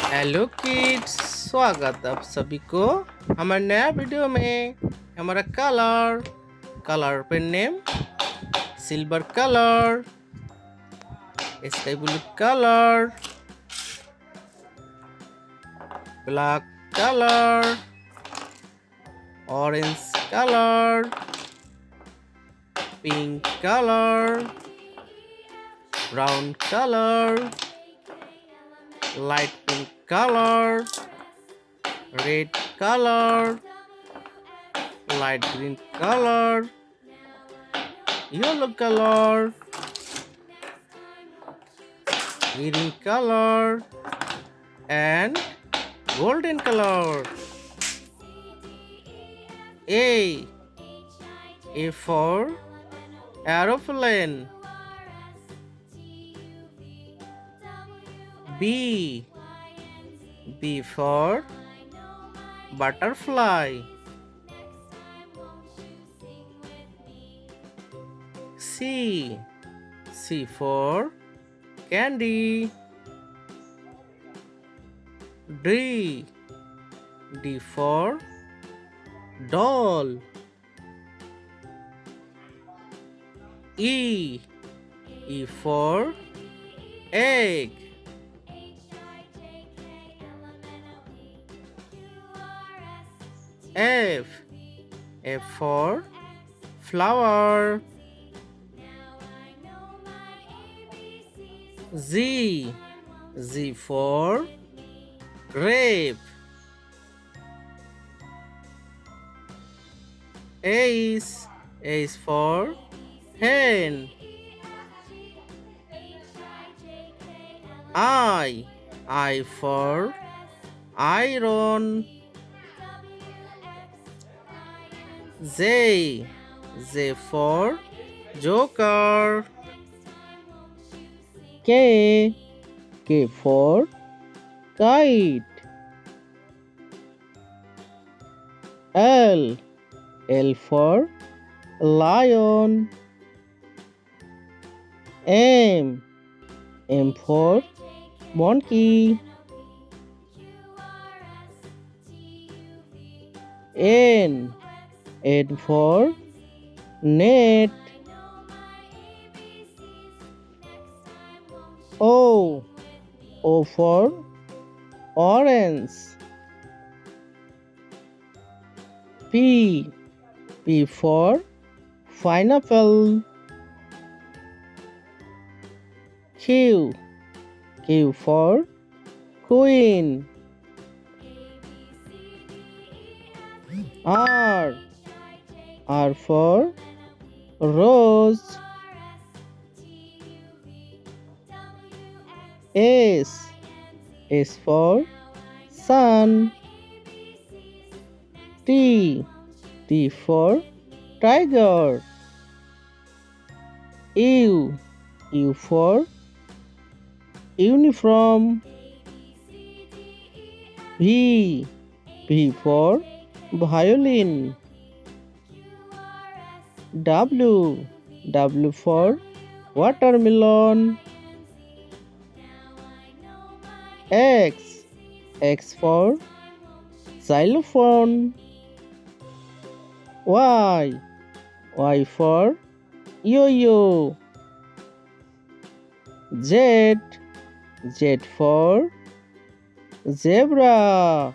Hello kids. स्वागत आप सभी को हमारे नया वीडियो में। हमारा colour colour pen name silver colour, sky blue colour, black colour, orange colour, pink colour, brown colour, light pink color, red color, light green color, yellow color, green color, and golden color. A for aeroplane. B for butterfly. C for candy. D for doll. E for egg. F for flower. Z for grape. H for hen. I for iron. J for joker. K for kite. L for lion. M for monkey. N for net. O for orange. P for pineapple. Q for queen. R for rose. S for sun. T for tiger. U for uniform. V for violin. W for watermelon. X for xylophone. Y for yo-yo. Z for zebra.